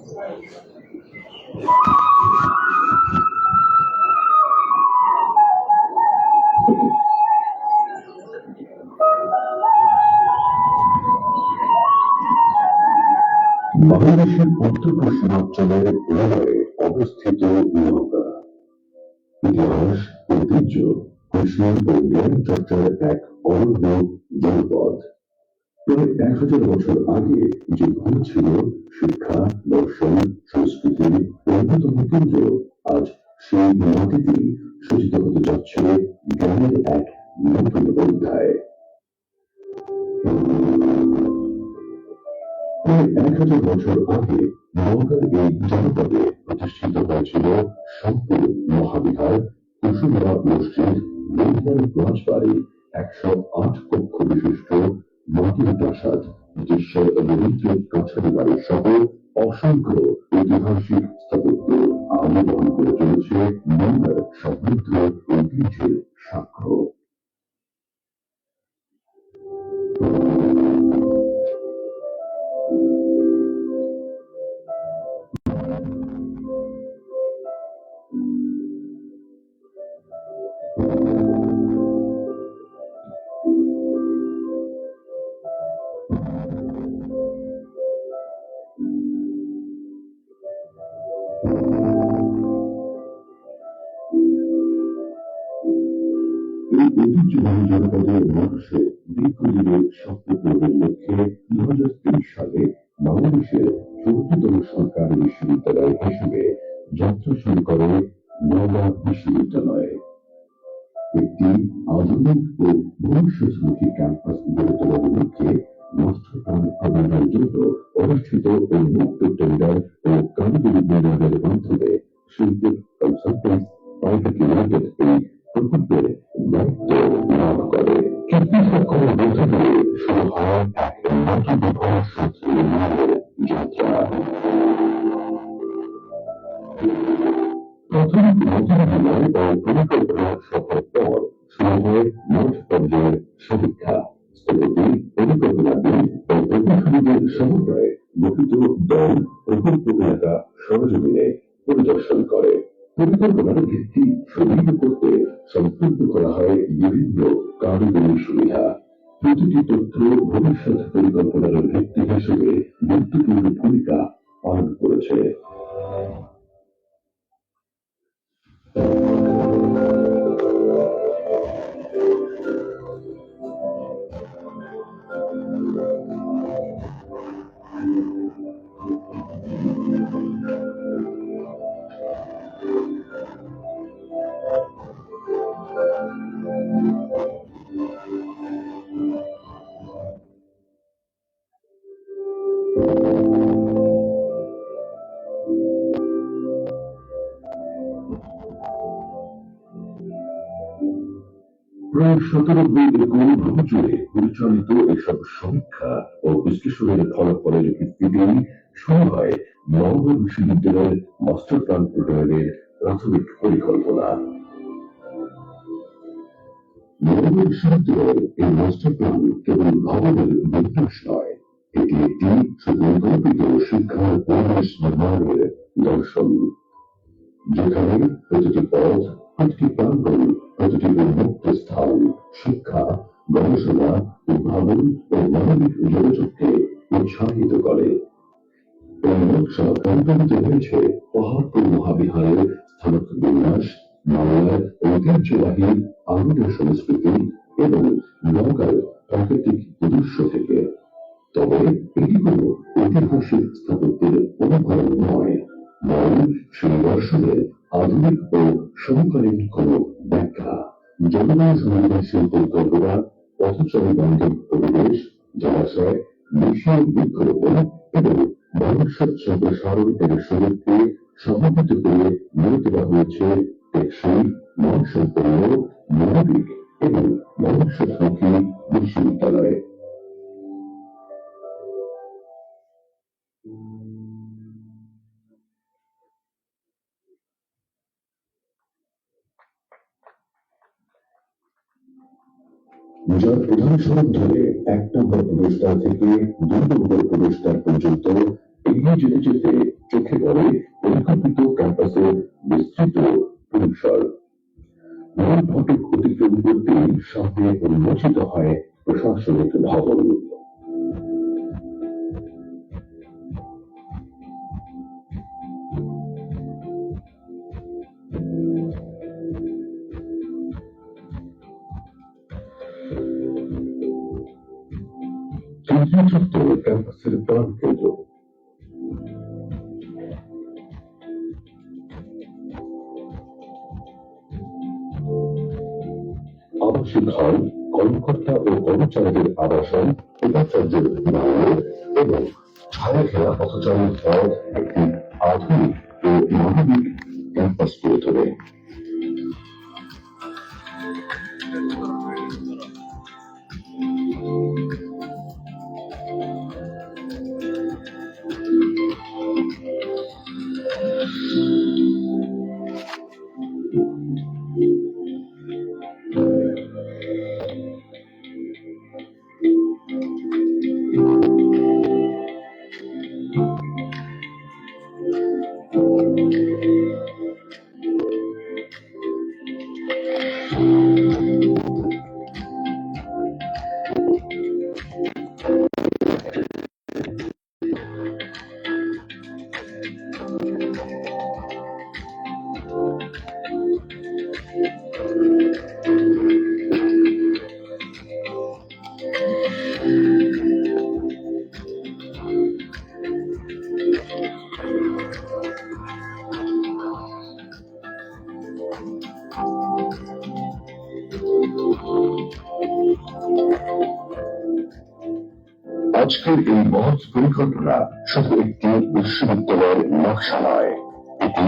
বাংলাদেশের উত্তর পশ্চিমাঞ্চলের এলাকায় অবস্থিত নওগাঁ ইতিহাস, ঐতিহ্য, কৃষি ও জ্ঞান চর্চার এক অনন্য জনপদ। প্রায় 1000 বছর আগে যেখানে ছিল শিক্ষা, দর্শন, সংস্কৃতির অন্যতম কেন্দ্র, আজ সেই মাটিতেই সূচিত হতে যাচ্ছে জ্ঞানের এক নতুন অধ্যায়। প্রায় 1000 বছর আগে নওগাঁর এই জনপদে প্রতিষ্ঠিত হয়েছিল শান্তির মহাবিহার, কুসুমরা মসজিদ, বেলদার রাজবাড়ি, 108 কক্ষ বিশিষ্ট মাটির প্রাসাদ, বিশ্বের রবীন্দ্রের কাছারি বাড়ি সহ অসংখ্য ঐতিহাসিক স্থাপত্য আবহন করে চলেছে নওগাঁর সমৃদ্ধ ঐতিহ্যের সাক্ষ্য। এই ঐতিহ্যবাহী জনপদের মানুষে দীর্ঘদিনের স্বপ্ন পূরণের লক্ষ্যে 2023 সালে বাংলাদেশের 14তম সরকারি বিশ্ববিদ্যালয় হিসেবে যাত্রা শুরু করে নওগাঁ বিশ্ববিদ্যালয়। একটি আধুনিক ও ভবিষ্যৎমুখী ক্যাম্পাস গড়ে তোলার লক্ষ্যে মাস্টার প্ল্যান প্রণয়নের জন্য অনুষ্ঠিত উন্মুক্ত টেন্ডার ও কারিগরি বিভাগের মাধ্যমে শিল্প কনসালটেন্ট প্রাইভেট লিমিটেড এই প্রকল্পের দায়িত্ব লাভ করে। 24 লক্ষের মধ্যে দিয়ে শুরু হয় এক নতুন ভবিষ্যৎ নির্মাণের যাত্রা। প্রাথমিক মন্ত্রণালয় ও পরিকল্পনা সফর পর শুরু হয় মাঠ পর্যায়ের সমীক্ষা, স্থপতি, পরিকল্পনাবিদ ও প্রকৌশলীদের সমন্বয়ে গঠিত দল প্রকল্প এলাকা সরজমিনে পরিদর্শন করে। পরিকল্পনার ভিত্তি সুদৃঢ় করতে সম্পূর্ণ করা হয় বিভিন্ন কারিগরি সুবিধা। প্রতিটি তথ্য ভবিষ্যৎ পরিকল্পনার ভিত্তি হিসেবে গুরুত্বপূর্ণ ভূমিকা পালন করেছে। প্রায় 17 একর জুড়ে পরিচালিত এসব সমীক্ষা ও বিশ্লেষণের ফলাফলের ভিত্তিতেই শুরু হয় নওগাঁ বিশ্ববিদ্যালয়ের মাস্টার প্ল্যান প্রণয়নের প্রাথমিক পরিকল্পনা। নওগাঁ বিশ্ববিদ্যালয়ের এই মাস্টার প্ল্যান কেবল ভবনের বিন্যাস নয়, এটি একটি সুপরিকল্পিত শিক্ষার পরিবেশ নির্মাণের দর্শন, যেখানে প্রতিটি পথ, প্রতিটি প্রাঙ্গণ, প্রতিটি উন্মুক্ত স্থান শিক্ষা, গবেষণা, উদ্ভাবন ও মানবিক যোগাযোগকে উৎসাহিত করে। এই নকশা অনুপ্রাণিত হয়েছে পাহাড়পুর মহাবিহারের স্থানক বিন্যাস, বাংলার ঐতিহ্যবাহী আনন্দ সংস্কৃতি এবং নওগাঁর প্রাকৃতিক দৃশ্য থেকে। তবে এটি কোনো ঐতিহাসিক স্থাপত্যের অনুকরণ নয়, বরং সেই দর্শনের আধুনিক ও সমকালীন কোন ব্যাখ্যা। জলবায়ু সংবেদনশীল পরিকল্পনা, পথচারী বান্ধব পরিবেশ, জলাশয়, দেশীয় বৃক্ষরোপণ এবং ভবিষ্যৎ সম্প্রসারণ এর সুযোগকে সমন্বিত করে গড়ে তোলা হয়েছে টেকসই, মানসম্পন্ন, মানবিক এবং ভবিষ্যৎমুখী বিশ্ববিদ্যালয়। যার প্রধান সড়ক ধরে 1 নম্বর প্রবেশদ্বার থেকে 2 নম্বর প্রবেশদ্বার পর্যন্ত এগিয়ে যেতে যেতে চোখে পড়ে পরিকল্পিত ক্যাম্পাসের বিস্তৃত পরিসর। মূল ফটক অতিক্রম করতেই সামনে উন্মোচিত হয় প্রশাসনিক ভবন। কেন্দ্রীয় চত্বর ক্যাম্পাসের প্রাণকেন্দ্র। আবাসিক হল, কর্মকর্তা ও কর্মচারীদের আবাসন, উপাচার্যের বাংলো এবং ছায়া ঘেরা পথচারীর পথ একটি আধুনিক ও মানবিক ক্যাম্পাস গড়ে তোলে। আজকের এই মহৎ পরিকল্পনা শুধু একটি বিশ্ববিদ্যালয়ের নকশা নয়, এটি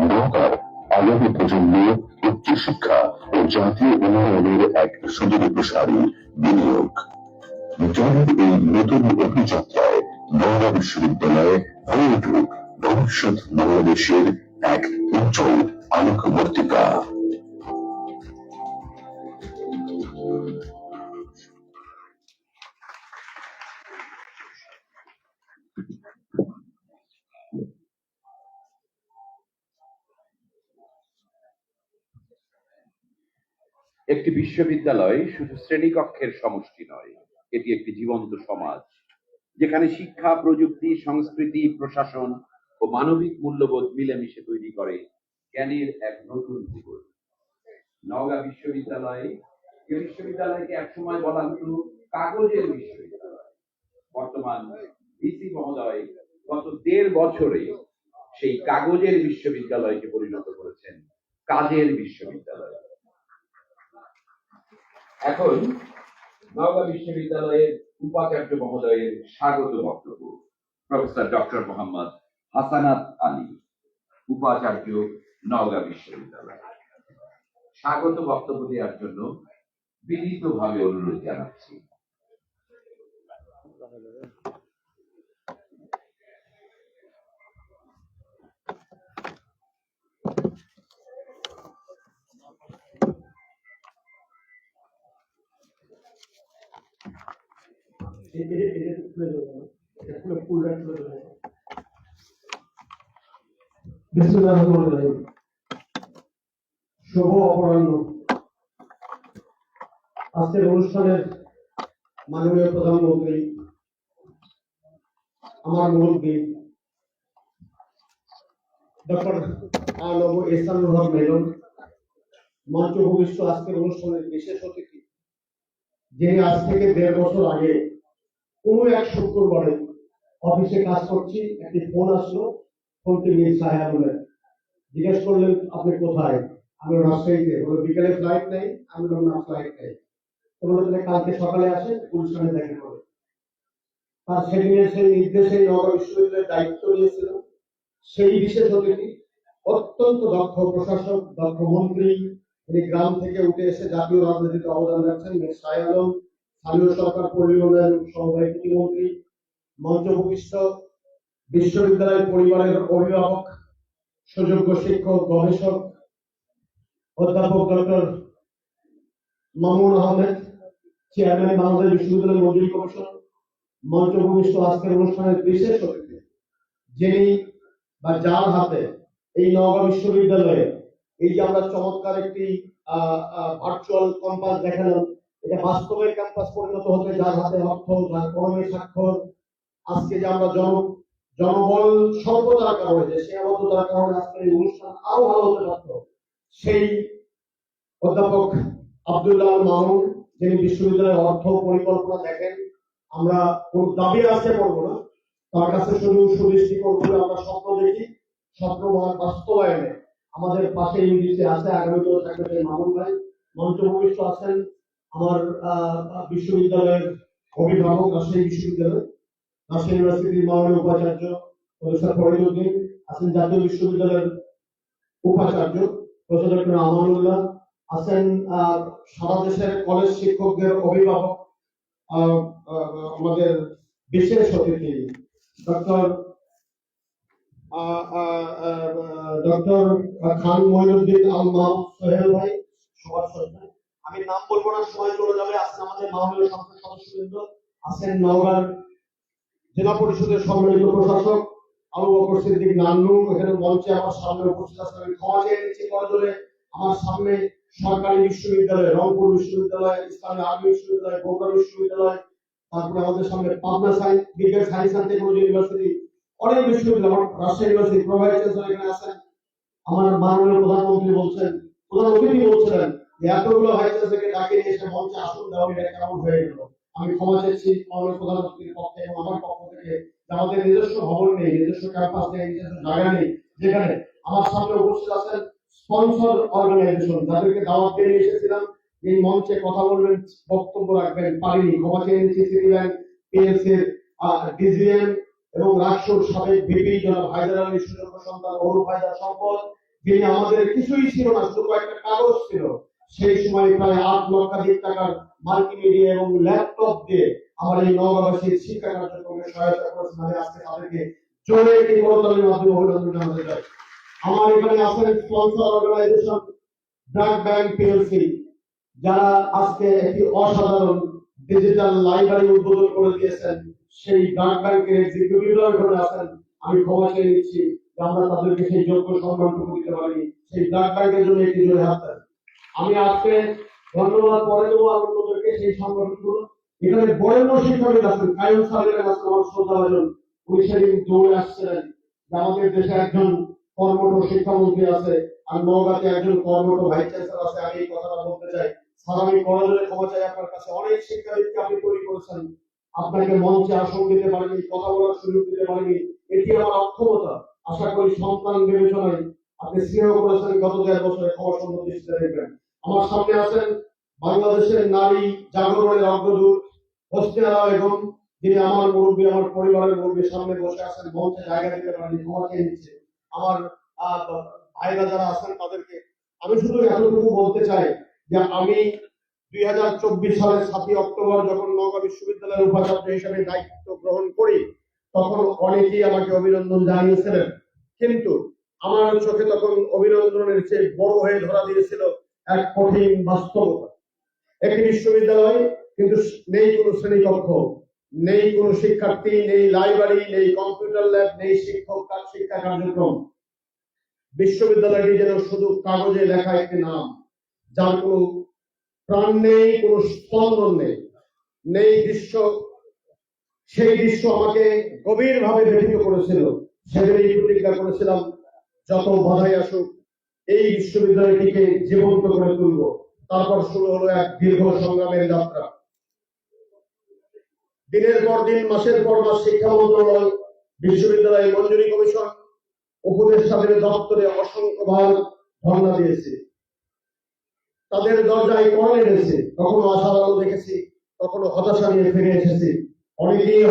নওগাঁর আগামী প্রজন্ম, উচ্চশিক্ষা ও জাতীয় উন্নয়নের এক সুদূরপ্রসারী বিনিয়োগ। জনের এই নতুন অভিযাত্রায় নওগাঁ বিশ্ববিদ্যালয় হয়ে উঠুক ভবিষ্যৎ বাংলাদেশের এক উজ্জ্বল আলোকবর্তিকা। একটি বিশ্ববিদ্যালয় শুধু শ্রেণীকক্ষের সমষ্টি নয়, এটি একটি জীবন্ত সমাজ, যেখানে শিক্ষা, প্রযুক্তি, সংস্কৃতি, প্রশাসন ও মানবিক মূল্যবোধ মিলেমিশে তৈরি করে জ্ঞানের এক নতুন জীবন। নওগাঁ বিশ্ববিদ্যালয়কে একসময় বলা হতো কাগজের বিশ্ববিদ্যালয়। বর্তমান ভিসি মহোদয় গত 1.5 বছরে সেই কাগজের বিশ্ববিদ্যালয়কে পরিণত করেছেন কাজের বিশ্ববিদ্যালয়। এখন নওগাঁ বিশ্ববিদ্যালয়ের উপাচার্য মহোদয়ের স্বাগত বক্তব্য। প্রফেসর ডক্টর মোহাম্মদ হাসানাত আলী, উপাচার্য, নওগাঁ বিশ্ববিদ্যালয়। স্বাগত বক্তব্য দেওয়ার জন্য বিনীতভাবে অনুরোধ জানাচ্ছি। শুভ অপরাহ্ন। আজকের অনুষ্ঠানের মাননীয় প্রধানমন্ত্রী, আমার মুরব্বী ডক্টর আনব এহসানুল হক মেনন, মঞ্চ ভূমিষ্ঠ আজকের অনুষ্ঠানের বিশেষ অতিথি, যিনি আজ থেকে 1.5 বছর আগে কোনো এক শুক্রবারে অফিসে কাজ করছি, একটি ফোন আসলো, ফোনটি মিস সাহেব বলেন, জিজ্ঞেস করলেন আপনি কোথায়? আমি রাজশাহীতে। বলে বিকেলে ফ্লাইট নেই? আমি বললাম না, ফ্লাইট নেই। তো বলে কালকে সকালে আসেন, অনুষ্ঠানে দেখা করে। তার সেদিনের সেই নির্দেশে নওগাঁ বিশ্ববিদ্যালয়ের দায়িত্ব নিয়েছিল সেই বিশেষ অতিথি, অত্যন্ত দক্ষ প্রশাসক, দক্ষ মন্ত্রী, তিনি গ্রাম থেকে উঠে এসে জাতীয় রাজনীতিতে অবদান রাখছেন, শাহ আলম, স্থানীয় সরকার পল্লী উন্নয়ন সহকারী প্রতিমন্ত্রী, মঞ্চ ভূমিষ্ঠ বিশ্ববিদ্যালয়ের পরিবারের অভিভাবক, সুযোগ্য শিক্ষক, গবেষক অধ্যাপক ডক্টর মামুন আহমেদ, চেয়ারম্যান বাংলাদেশ বিশ্ববিদ্যালয় মঞ্জুরি কমিশন, মঞ্চ ভূমিষ্ঠ আজকের অনুষ্ঠানের বিশেষ অতিথি যিনি বা যার হাতে এই নওগাঁ বিশ্ববিদ্যালয়ে এই যে আমরা চমৎকার একটি ভার্চুয়াল ক্যাম্পাস দেখালাম, এটা বাস্তবের ক্যাম্পাস পরিণত হতে যার হাতে অর্থ, যার কর্মী স্বাক্ষর, আজকে যে আমরা জনবল স্বল্পতার কারণে যে সীমাবদ্ধতার কারণে আজকে এই অনুষ্ঠান আরো ভালো হতে পারত, সেই অধ্যাপক আব্দুল্লাহ আল মামুন, যিনি বিশ্ববিদ্যালয়ের অর্থ পরিকল্পনা দেখেন, আমরা কোন দাবি আসতে পারবো না, তার কাছে শুধু সুদৃষ্টি করবো, আমরা স্বপ্ন দেখি, স্বপ্ন বাস্তবায়নে আমাদের পাশে ইউনিসে আছে, আগামীতেও থাকবে সেই মামুন ভাই। মঞ্চ ভূমিষ্ঠ আছেন আমার বিশ্ববিদ্যালয়ের অভিভাবক, রাজশাহী বিশ্ববিদ্যালয়, রাজশাহী ইউনিভার্সিটির মাননীয় উপাচার্য প্রফেসর ফরিদউদ্দিন আছেন, জাতীয় বিশ্ববিদ্যালয়ের উপাচার্য প্রফেসর ডক্টর আমানুল্লাহ আছেন, সারা দেশের কলেজ শিক্ষকদের অভিভাবক, আমাদের বিশেষ অতিথি ডক্টর খান মঈনুদ্দিন আল মাহমুদ সোহেল ভাই, সবার শ্রদ্ধা। আমি নাম বলবো না, সময় চলে যাবে। আজকে আমাদের মাননীয় সংসদ সদস্যবৃন্দ আছেন, নওগাঁর জেলা পরিষদের সম্মানিত প্রশাসক আবু বকর সিদ্দিক নান্নু এখানে মঞ্চে আমার সামনে উপস্থিত আছেন। আমি ক্ষমা চেয়ে নিচ্ছি করজোরে, আমার সামনে সরকারি বিশ্ববিদ্যালয়, রংপুর বিশ্ববিদ্যালয়, ইসলামী আরবি বিশ্ববিদ্যালয়, বগুড়া বিশ্ববিদ্যালয়, তারপরে আমাদের সামনে Pabna science and technology university, অনেক বিশ্ববিদ্যালয়, আমার রাজশাহী ইউনিভার্সিটি প্রভাইস চ্যান্সেলর এখানে আছেন। আমার মাননীয় প্রধানমন্ত্রী বলছেন, প্রধান অতিথি বলছিলেন যে এতগুলো ভাইস চ্যান্সেলরকে ডাকে নিয়ে এসে মঞ্চে আসন দেওয়া এটা কেমন হয়ে গেল। আমি ক্ষমা চাইছি মাননীয় প্রধানমন্ত্রীর পক্ষে এবং আমার পক্ষ থেকে, আমাদের নিজস্ব ভবন নেই, নিজস্ব ক্যাম্পাস নেই, নিজস্ব জায়গা নেই, যেখানে আমার সামনে উপস্থিত আছেন স্পন্সর অর্গানাইজেশন, যাদেরকে দাওয়াত দিয়ে এসেছিলাম এই মঞ্চে কথা বলবেন, বক্তব্য রাখবেন, পারিনি, ক্ষমা চেয়ে নিচ্ছি। সিটি ব্যাংক পিএলসির ডিজিএম এবং রাষ্ট্র সাবেক ভিপি জনাব হায়দার আলী সুযোগ্য সন্তান অরুপ হায়দার সম্পদ, যিনি আমাদের কিছুই ছিল না, শুধু একটা কাগজ ছিল, সেই সময় প্রায় 8 লক্ষাধিক টাকার মাল্টিমিডিয়া এবং ল্যাপটপ দিয়ে আমার এই নওগাঁবাসীর শিক্ষা কার্যক্রমে সহায়তা করেছেন। আমি আজকে তাদেরকে জোরে একটি করতালির মাধ্যমে অভিনন্দন জানাতে চাই। আমার এখানে আছেন sponsor organisation BRAC bank PLC, যারা আজকে একটি অসাধারণ ডিজিটাল লাইব্রেরি উদ্বোধন করে দিয়েছেন, সেই ব্র্যাক ব্যাংকের এক্সিকিউটিভরা এখানে আছেন। আমি ক্ষমা চেয়ে নিচ্ছি যে আমরা তাদেরকে সেই যোগ্য সম্মানটুকু দিতে পারিনি, সেই ব্র্যাক ব্যাংকের জন্য একটি জোরে হাত দেন। আমি আজকে ধন্যবাদ পরে দেবো আপনাদেরকে সেই সংগঠনগুলো। এখানে বরেণ্য শিক্ষাবিদ আছেন, কায়ুম সাহেবের আছেন আমার শ্রদ্ধাভাজন, উনি সেদিন দৌড়ে আসছিলেন যে আমাদের দেশে একজন কর্মঠ শিক্ষামন্ত্রী আছে আর নওগাঁতে একজন কর্মঠ ভাইস চ্যান্সেলর আছে। আমি এই কথাটা বলতে চাই, স্যার আমি করজোরে ক্ষমা চাই আপনার কাছে, অনেক শিক্ষাবিদকে আপনি তৈরি করেছেন, আপনাকে মঞ্চে আসন দিতে পারেনি, কথা বলার সুযোগ দিতে পারেনি, এটি আমার অক্ষমতা। আশা করি সন্তান বিবেচনায় আপনি স্নেহ করেছেন, গত 1.5 বছরে ক্ষমা সুন্দর দৃষ্টিতে দেখবেন। আমার সামনে আছেন বাংলাদেশের নারী জাগরণের অগ্রদূত হোসনে আরা বেগম, যিনি আমার মুরব্বী, আমার পরিবারের মুরব্বী, সামনে বসে আছেন, মঞ্চে জায়গা দিতে পারেনি, ক্ষমা চেয়ে নিচ্ছে। আমার ভাইরা যারা আছেন তাদেরকে আমি শুধু এতটুকু বলতে চাই যে আমি 2024 সালের 7 অক্টোবর যখন নওগাঁ বিশ্ববিদ্যালয়ের উপাচার্য হিসেবে দায়িত্ব গ্রহণ করি, তখন অনেকেই আমাকে অভিনন্দন জানিয়েছিলেন, কিন্তু আমার চোখে তখন অভিনন্দনের চেয়ে বড় হয়ে ধরা দিয়েছিল এক কঠিন বাস্তবতা। একটি বিশ্ববিদ্যালয় কিন্তু নেই কোনো শ্রেণীকক্ষ, নেই কোনো শিক্ষার্থী, নেই লাইব্রেরি, নেই কম্পিউটার ল্যাব, নেই শিক্ষক শিক্ষা কার্যক্রম। বিশ্ববিদ্যালয়টি যেন শুধু কাগজে লেখা একটি নাম, যার কোনো প্রাণ নেই, কোনো স্পন্দন নেই, নেই দৃশ্য। সেই দৃশ্য আমাকে গভীরভাবে ব্যথিত করেছিল। সেদিনই প্রতিজ্ঞা করেছিলাম, যত বাধাই আসুক এই বিশ্ববিদ্যালয়টিকে জীবন্ত করে তুলব। তারপর শুরু হলো এক দীর্ঘ সংগ্রামের যাত্রা। দিনের পর দিন, মাসের পর মাস শিক্ষা মন্ত্রণালয়, বিশ্ববিদ্যালয় মঞ্জুরি কমিশন, উপদেষ্টাদের দপ্তরে অসংখ্যবার ধর্ণা দিয়েছে, তাদের দরজায় কড়া নেড়েছে, কখনো আশার আলো দেখেছি, কখনো হতাশা নিয়ে ফিরে এসেছি। অনেকেই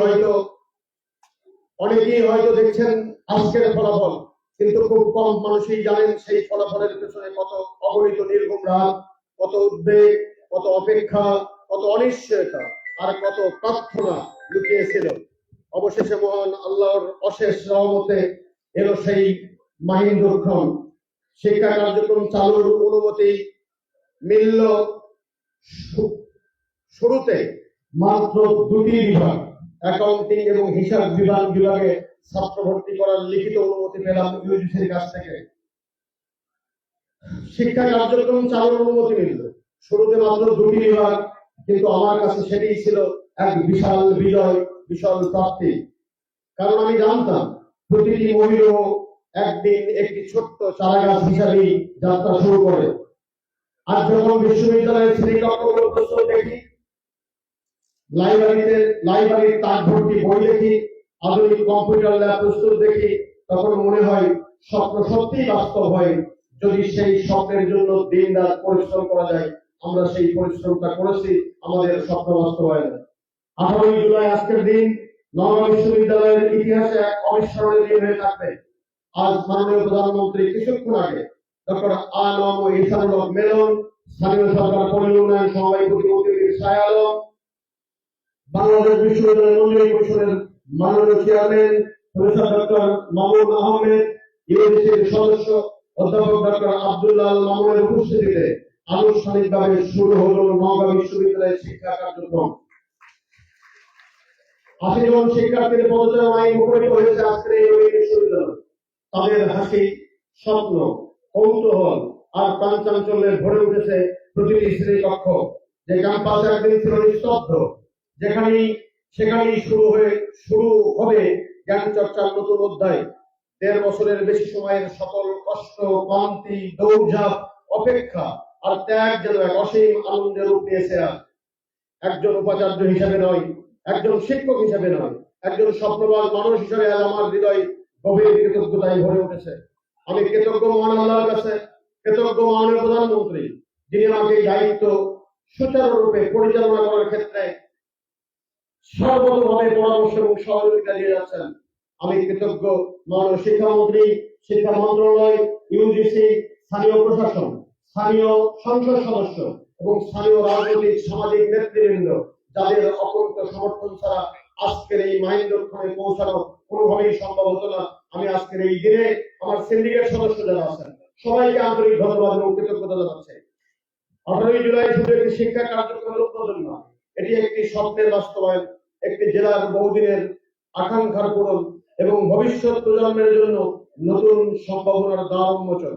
হয়তো দেখছেন আজকের ফলাফল, কিন্তু খুব কম মানুষই জানেন সেই ফলাফলের পেছনে কত অগণিত নির্ঘুম রাত, কত উদ্বেগ, কত অপেক্ষা, কত অনিশ্চয়তা আর কত প্রার্থনা লুকিয়েছিল। অবশেষে মহান আল্লাহর অশেষ রহমতে এলো সেই মাহিন্দ্রক্ষণ। শিক্ষা কার্যক্রম চালুর অনুমতি মিলল শুরুতে মাত্র 2টি বিভাগ, অ্যাকাউন্টিং এবং হিসাব বিভাগে ছাত্র ভর্তি করার লিখিত অনুমতি পেলাম ইউজিসির কাছ থেকে। শিক্ষা কার্যক্রম চালুর অনুমতি মিলল। শুরুতে মাত্র 2টি বিভাগ, কিন্তু আমার কাছে সেটাই ছিল এক বিশাল বিজয়, বিশাল প্রাপ্তি। কারণ আমি জানতাম প্রতিটি মহিলা একদিন একটি ছোট্ট চারাগাছ হিসাবেই যাত্রা শুরু করে। আজ যখন বিশ্ববিদ্যালয়ের শ্রেণীকক্ষগুলো প্রস্তুত দেখি, লাইব্রেরির তাক ভর্তি বই দেখি, আধুনিক কম্পিউটার ল্যাব প্রস্তুত দেখি, তখন মনে হয় স্বপ্ন সত্যিই বাস্তব হয় যদি সেই স্বপ্নের জন্য দিন রাত পরিশ্রম করা যায়। আমরা সেই পরিশ্রমটা করেছি, আমাদের স্বপ্ন বাস্তবায়নে। 18ই জুলাই আজকের দিন নওগাঁ বিশ্ববিদ্যালয়ের ইতিহাসে এক অবিস্মরণীয় দিন হয়ে থাকবে। আজ মাননীয় প্রধানমন্ত্রী কিছুক্ষণ আগে ডক্টর আ.ন.ম ইহসানুল হক মেলন, স্থানীয় সরকার পল্লী উন্নয়ন সমবায় প্রতিমন্ত্রী মীর শাহ আলম, বাংলাদেশ বিশ্ববিদ্যালয় মঞ্জুরি পরিষদের মাননীয় chairman professor doctor Mamun Ahmed, ইউজিসির সদস্য অধ্যাপক ডক্টর আব্দুল্লাহ আল মামুনের উপস্থিতিতে আনুষ্ঠানিকভাবে শুরু হলো নওগাঁ বিশ্ববিদ্যালয়ের শিক্ষা কার্যক্রম। 80 জন শিক্ষার্থীর পদচারণায় মুখরিত হয়েছে আজকের এই বিশ্ববিদ্যালয়। তাদের হাসি, স্বপ্ন, কৌতূহল আর প্রাণচাঞ্চল্যে ভরে উঠেছে প্রতিটি শ্রেণীকক্ষ। যে ক্যাম্পাস একদিন ছিল নিস্তব্ধ, সেখানেই শুরু হবে জ্ঞান চর্চার নতুন অধ্যায়। 1.5 বছরের বেশি সময়ের সকল কষ্ট, ক্লান্তি, দৌড়ঝাঁপ, অপেক্ষা আর ত্যাগ যেন এক অসীম আনন্দের রূপ নিয়েছে। আজ একজন উপাচার্য হিসেবে নয়, একজন শিক্ষক হিসেবে নয়, একজন স্বপ্নবাজ মানুষ হিসেবে আজ আমার হৃদয় গভীর কৃতজ্ঞতায় ভরে উঠেছে। আমি কৃতজ্ঞ মহান আল্লাহর কাছে, কৃতজ্ঞ মাননীয় প্রধানমন্ত্রী, যিনি আমাকে এই দায়িত্ব সুচারুরূপে পরিচালনা করার ক্ষেত্রে সর্বতভাবে পরামর্শ এবং সহযোগিতা দিয়ে যাচ্ছেন। আমি কৃতজ্ঞ মাননীয় শিক্ষামন্ত্রী, শিক্ষা মন্ত্রণালয়, ইউজিসি, স্থানীয় প্রশাসন, স্থানীয় সংসদ সদস্য এবং স্থানীয় রাজনৈতিক সামাজিক নেতৃবৃন্দ, যাদের অকুণ্ঠ সমর্থন ছাড়া আজকের এই মাহেন্দ্রক্ষণে পৌঁছানো কোনোভাবেই সম্ভব হতো না। আমি আজকের এই দিনে আমার সিন্ডিকেট সদস্য যারা আছেন সবাইকে আন্তরিক ধন্যবাদ এবং কৃতজ্ঞতা জানাচ্ছি। 18ই জুলাই শুধু একটি শিক্ষা কার্যক্রমের উদ্বোধন নয়, এটি একটি স্বপ্নের বাস্তবায়ন, একটি জেলার বহুদিনের আকাঙ্ক্ষার পূরণ এবং ভবিষ্যৎ প্রজন্মের জন্য নতুন সম্ভাবনার দ্বার উন্মোচন।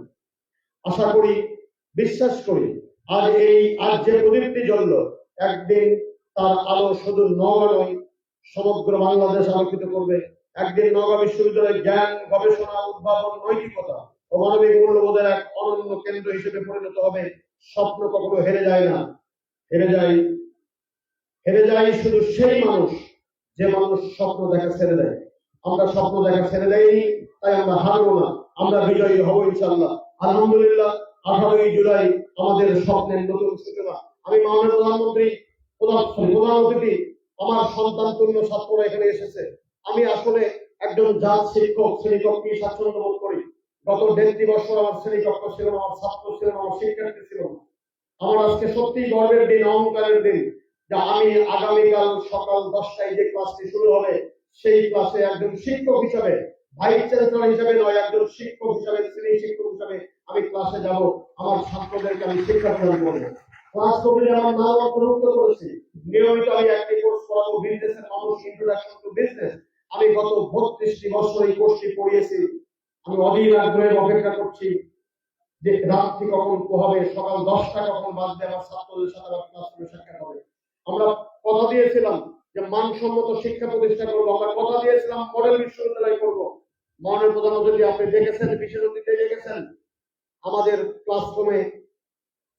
আশা করি, বিশ্বাস করি, আজ যে প্রদীপটি জ্বলল, একদিন তার আলো শুধু নওগাঁ নয়, সমগ্র বাংলাদেশ আলোকিত করবে। একদিন নওগাঁ বিশ্ববিদ্যালয় জ্ঞান, গবেষণা, উদ্ভাবন, নৈতিকতা ও মানবিক মূল্যবোধের এক অনন্য কেন্দ্র হিসেবে পরিণত হবে। স্বপ্ন কখনো হেরে যায় না। হেরে যায় শুধু সেই মানুষ যে মানুষ স্বপ্ন দেখা ছেড়ে দেয়। আমরা স্বপ্ন দেখা ছেড়ে দেয়নি, তাই আমরা হারবো না, আমরা বিজয়ী হব ইনশাআল্লাহ। আলহামদুলিল্লাহ, 18ই জুলাই আমাদের স্বপ্নের নতুন সূচনা। আমি মাননীয় প্রধানমন্ত্রী, প্রধান অতিথি, আমার সন্তান তুল্য ছাত্ররা এখানে এসেছে। আমি আসলে একজন জাত শিক্ষক, শ্রেণীকক্ষে স্বাচ্ছন্দ্য বোধ করি। গত 1.5 বছর আমার শ্রেণীকক্ষ ছিল না, আমার ছাত্র ছিল না, আমার শিক্ষার্থী ছিল না। আমার আজকে সত্যি গর্বের দিন, অহংকারের দিন, যে আমি আগামীকাল সকাল 10টায় যে ক্লাসটি শুরু হবে, সেই ক্লাসে একজন শিক্ষক হিসাবে, ভাইস চ্যান্সেলর হিসাবে নয়, একজন শিক্ষক হিসাবে, শ্রেণী শিক্ষক হিসাবে আমি ক্লাসে যাব। আমার ছাত্রদেরকে আমি শিক্ষা প্রদান করবো। ক্লাস করলে আমার নাম অন্তর্ভুক্ত করেছি। নিয়মিত আমি একটি কোর্স করাবো, বিজনেসের মানুষ, ইন্ট্রোডাকশন টু বিজনেস। আমি গত 32টি বছর এই কোর্সটি পড়িয়েছি। আমি অধীর আগ্রহে অপেক্ষা করছি যে রাত্রি কখন পোহাবে, সকাল 10টা কখন বাজবে, আমার ছাত্রদের সাথে আমার ক্লাসরুমে সাক্ষাৎ হবে। আমরা কথা দিয়েছিলাম যে মানসম্মত শিক্ষা প্রতিষ্ঠা করবো, আমরা কথা দিয়েছিলাম মডেল বিশ্ববিদ্যালয় করবো। মাননীয় প্রধানমন্ত্রী, আপনি দেখেছেন, বিশেষ অতিথি দেখেছেন, আমাদের ক্লাসরুমে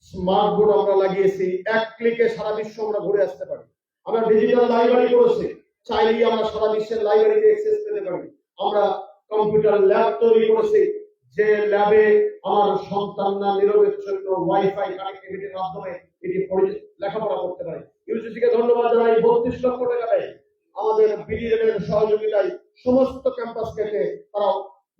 স্মার্ট বোর্ড আমরা লাগিয়েছি। এক ক্লিকে সারা বিশ্ব আমরা ঘুরে আসতে পারি। আমরা ডিজিটাল লাইব্রেরি করেছি, চাইলেই আমরা সারা বিশ্বের লাইব্রেরিতে অ্যাক্সেস পেতে পারি। আমরা কম্পিউটার ল্যাব তৈরি করেছি, যে ল্যাবে আমার সন্তানরা নিরবিচ্ছিন্ন ওয়াইফাই কানেক্টিভিটির মাধ্যমে এটি লেখাপড়া করতে পারে। ইউজিসি কে ধন্যবাদ জানাই, 32 লক্ষ টাকা দেয় আমাদের বিডিএর সহযোগিতায় সমস্ত ক্যাম্পাস কেটে তারা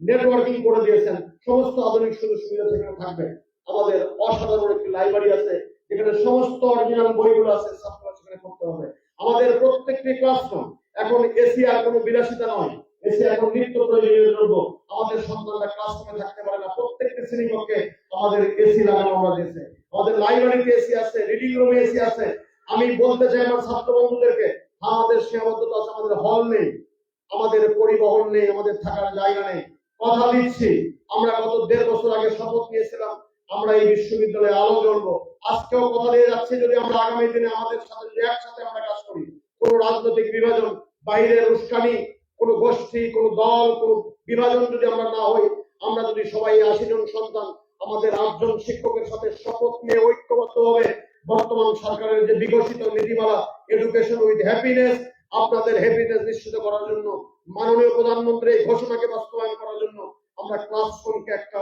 নেটওয়ার্কিং করে দিয়েছেন। সমস্ত আধুনিক সুযোগ সুবিধা সেখানে থাকবে। আমাদের অসাধারণ একটি লাইব্রেরি আছে, যেখানে সমস্ত অরিজিনাল বইগুলো আছে, ছাত্ররা সেখানে পড়তে হবে। আমাদের প্রত্যেকটি ক্লাসরুম এখন এসি আর কোনো বিলাসিতা নয়, এসি এখন নিত্য প্রয়োজনীয় দ্রব্য। আমাদের সন্তানরা ক্লাসরুমে থাকতে পারে না, প্রত্যেকটি শ্রেণীকক্ষে আমাদের এসি লাগানো আমরা দিয়েছে। আমাদের লাইব্রেরিতে এসি আছে, রিডিং রুমে এসি আছে। আমি বলতে চাই আমার ছাত্র বন্ধুদেরকে, আমাদের সীমাবদ্ধতা আছে, আমাদের হল নেই, আমাদের পরিবহন নেই, আমাদের থাকার জায়গা নেই। কথা দিচ্ছি, আমরা গত 1.5 বছর আগে শপথ নিয়েছিলাম আমরা এই বিশ্ববিদ্যালয়ে আলো জ্বলবো। আজকেও কথা দিয়ে যাচ্ছি, যদি আমরা আগামী দিনে আমাদের সাথে যদি একসাথে আমরা কাজ করি, কোন রাজনৈতিক বিভাজন, বাইরের উস্কানি, কোন গোষ্ঠী, কোন দল, কোন বিভাজন যদি আমরা না হই, আমরা যদি সবাই 80 জন সন্তান আমাদের 8 জন শিক্ষকের সাথে শপথ নিয়ে ঐক্যবদ্ধভাবে বর্তমান সরকারের যে বিকশিত নীতিমালা এডুকেশন উইথ হ্যাপিনেস, আপনাদের হ্যাপিনেস নিশ্চিত করার জন্য, মাননীয় প্রধানমন্ত্রী এই ঘোষণাকে বাস্তবায়ন করার জন্য আমরা ক্লাসরুমকে একটা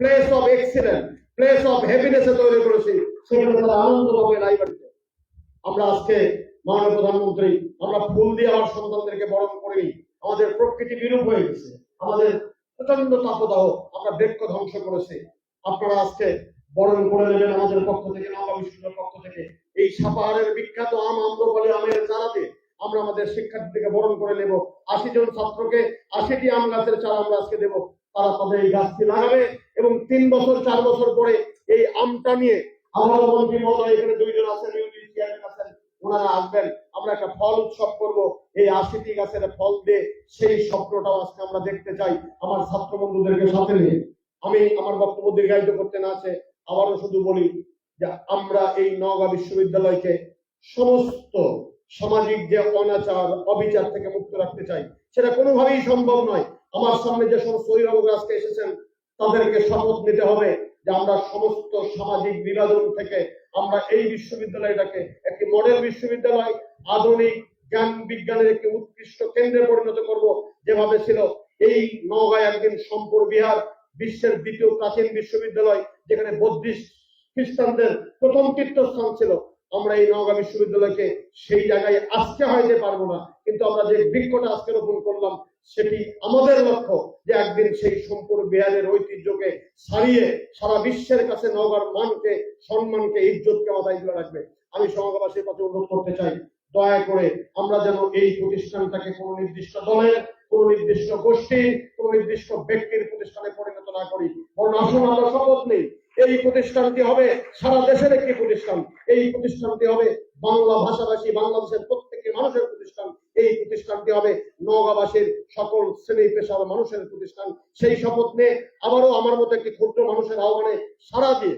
place of excellence, place of happiness এ তৈরি করেছি। সেখানে তারা আনন্দ পাবে লাইব্রেরিতে। আমরা আজকে মাননীয় প্রধানমন্ত্রী, আমরা ফুল দিয়ে আমার সন্তানদেরকে বরণ করি। আমাদের প্রকৃতি বিরূপ হয়ে গেছে, আমাদের প্রচন্ড তাপদাহ, আমরা বৃক্ষ ধ্বংস করেছি। আপনারা আজকে বরণ করে নেবেন আমাদের পক্ষ থেকে, নওগাঁ বিশ্ববিদ্যালয়ের পক্ষ থেকে। এই সাপাহারের বিখ্যাত আম আম্রফলে আমের চারাতে আমরা আমাদের শিক্ষার্থীদেরকে বরণ করে নেব। 80 জন ছাত্রকে 80টি আম গাছের চারা আমরা আজকে দেবো। তারা তাদের এই গাছটি লাগাবে এবং 3 বছর 4 বছর পরে এই আমটা নিয়ে আমার মন্ত্রী মহোদয়, এখানে 2 জন আছেন, ইউনিট চেয়ারম্যান আছেন, ওনারা আসবেন। আমরা একটা ফল উৎসব করব, এই 80টি গাছের ফল দিয়ে। সেই স্বপ্নটাও আজকে আমরা দেখতে চাই আমার ছাত্র বন্ধুদেরকে সাথে নিয়ে। আমি আমার বক্তব্য দীর্ঘায়িত করতে না আছে, আবারও শুধু বলি যে আমরা এই নওগাঁ বিশ্ববিদ্যালয়কে সমস্ত সামাজিক যে অনাচার অবিচার থেকে মুক্ত রাখতে চাই। সেটা কোনোভাবেই সম্ভব নয়। আমার সামনে যে সমস্ত অভিভাবকরা আজকে এসেছেন, তাদেরকে শপথ নিতে হবে যে আমরা সমস্ত সামাজিক বিভাজন থেকে আমরা এই বিশ্ববিদ্যালয়টাকে একটি মডেল বিশ্ববিদ্যালয়, আধুনিক জ্ঞান বিজ্ঞানের একটি উৎকৃষ্ট কেন্দ্রে পরিণত করব। যেভাবে ছিল এই নওগাঁ একদিন সম্পূর্ণ বিহার, বিশ্বের 2য় প্রাচীন বিশ্ববিদ্যালয়, যেখানে বৌদ্ধিস্ট খ্রিস্টানদের প্রথম তীর্থস্থান ছিল। আমরা এই নওগাঁ বিশ্ববিদ্যালয়কে সেই জায়গায় আজকে হয়তো পারবো না, কিন্তু আমরা যে বৃক্ষটা আজকে রোপণ করলাম সেটি আমাদের লক্ষ্য যে একদিন সেই সম্পূর্ণ বিহারের ঐতিহ্যকে ছাড়িয়ে সারা বিশ্বের কাছে নওগাঁর মানকে, সম্মানকে, ইজ্জতকে মাথায় তুলে রাখবে। আমি নওগাঁবাসীর কাছে অনুরোধ করতে চাই, দয়া করে আমরা যেন এই প্রতিষ্ঠানটাকে কোনো নির্দিষ্ট দলের, কোন নির্দিষ্ট গোষ্ঠী, কোন নির্দিষ্ট ব্যক্তির প্রতিষ্ঠানে পরিণত না করি। বরং আসুন আমরা শপথ নেই, এই প্রতিষ্ঠানটি হবে সারা দেশের একটি প্রতিষ্ঠান। এই প্রতিষ্ঠানটি হবে বাংলা ভাষাভাষী বাংলাদেশের প্রত্যেকটি মানুষের প্রতিষ্ঠান। এই প্রতিষ্ঠানটি হবে নওগাঁবাসীর সকল শ্রেণী পেশার মানুষের প্রতিষ্ঠান। সেই শপথ নিয়ে আবারও আমার মতো একটি ক্ষুদ্র মানুষের আহ্বানে সাড়া দিয়ে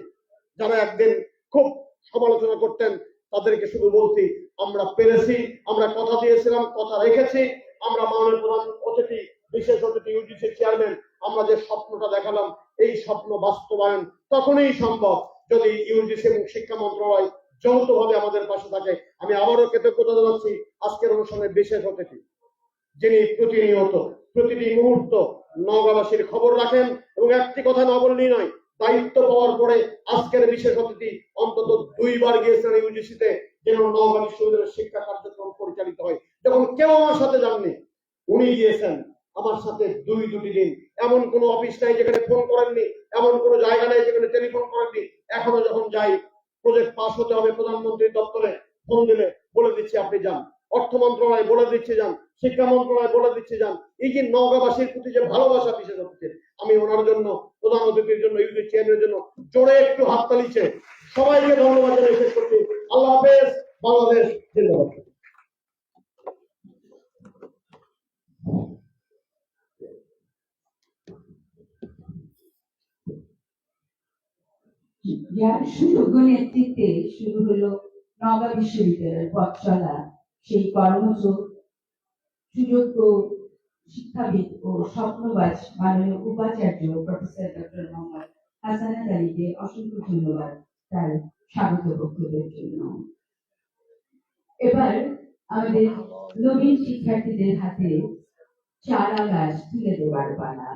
যারা একদিন খুব সমালোচনা করতেন, তাদেরকে শুধু বলছি আমরা পেরেছি, আমরা কথা দিয়েছিলাম, কথা রেখেছি। আমরা মাননীয় প্রধান অতিথি, বিশেষ অতিথি, ইউজিসি চেয়ারম্যান, আমরা যে স্বপ্নটা দেখালাম, এই স্বপ্ন বাস্তবায়ন তখনই সম্ভব যদি ইউজিসি এবং শিক্ষা মন্ত্রণালয় যৌথভাবে আমাদের পাশে থাকে। আমি আবারও কৃতজ্ঞতা জানাচ্ছি আজকের অনুষ্ঠানের বিশেষ অতিথি, যিনি প্রতিনিয়ত প্রতিটি মুহূর্ত নওগাঁবাসীর খবর রাখেন এবং একটি কথা না বললেই নয়, দায়িত্ব পাওয়ার পরে আজকের বিশেষ অতিথি অন্তত 2 বার গিয়েছেন ইউজিসিতে, যেন নওগাঁ বিশ্ববিদ্যালয়ের শিক্ষা কার্যক্রম পরিচালিত হয়। যখন কেউ আমার সাথে যাননি, উনি গিয়েছেন আমার সাথে 2 দিন। এমন কোনো অফিস নাই যেখানে ফোন করেননি, এমন কোনো জায়গা নাই যেখানে টেলিফোন করেননি। এখনো যখন যাই, প্রজেক্ট পাস হতে হবে প্রধানমন্ত্রীর দপ্তরে, ফোন দিলে বলে দিচ্ছি আপনি যান, অর্থ মন্ত্রণালয় বলে দিচ্ছে যান, শিক্ষা মন্ত্রণালয় বলে দিচ্ছে যান। এই যে নওগাঁবাসীর প্রতি যে ভালোবাসা বিশেষ হচ্ছে, আমি ওনার জন্য, প্রধান অতিথির জন্য, ইউজি চেয়ারম্যানের জন্য জোরে একটু হাততালিছে। সবাইকে ধন্যবাদ জানিয়ে শেষ করছি। আল্লাহ হাফেজ, বাংলাদেশ জিন্দাবাদ। যার সুযোগ্য নেতৃত্বে শুরু হলো নওগাঁ বিশ্ববিদ্যালয়ের পথ চলা, সেই কর্মজ সুযোগ্য শিক্ষাবিদ ও স্বপ্নবাজ মাননীয় উপাচার্য প্রফেসর ডক্টর মোহাম্মদ হাসানাত আলীকে অসংখ্য ধন্যবাদ তার স্বাগত বক্তব্যের জন্য। এবার আমাদের নবীন শিক্ষার্থীদের হাতে চারা গাছ তুলে দেওয়ার পালা।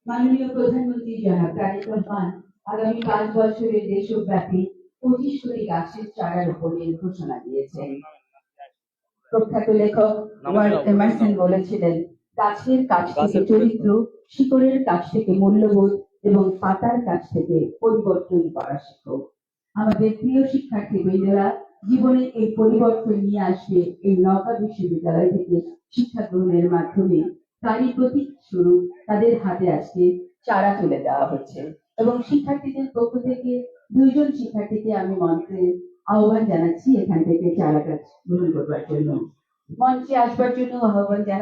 মাননীয় প্রধানমন্ত্রী জনাব তারেক রহমান আগামী 5 বছরের দেশব্যাপী 25 কোটি গাছের চারা রোপণের ঘোষণা দিয়েছেন। প্রখ্যাত লেখক ওয়ার্ড এমারসন বলেছিলেন, গাছের কাছ থেকে চরিত্র, শিকড়ের কাছ থেকে মূল্যবোধ এবং পাতার কাছ থেকে পরিবর্তন করা শেখো। আমাদের প্রিয় শিক্ষার্থী বৃন্দরা জীবনে এই পরিবর্তন নিয়ে আসবে এই নওগাঁ বিশ্ববিদ্যালয় থেকে শিক্ষা গ্রহণের মাধ্যমে। তারই প্রতীক স্বরূপ তাদের হাতে আজকে চারা তুলে দেওয়া হচ্ছে এবং শিক্ষার্থীদের পক্ষ থেকে 2 জন শিক্ষার্থীকে আমি মঞ্চে আহ্বান জানাচ্ছি এখান থেকে চারা গাছ গ্রহণ করবার জন্য। মঞ্চে আসবার জন্য আহ্বান জানাচ্ছি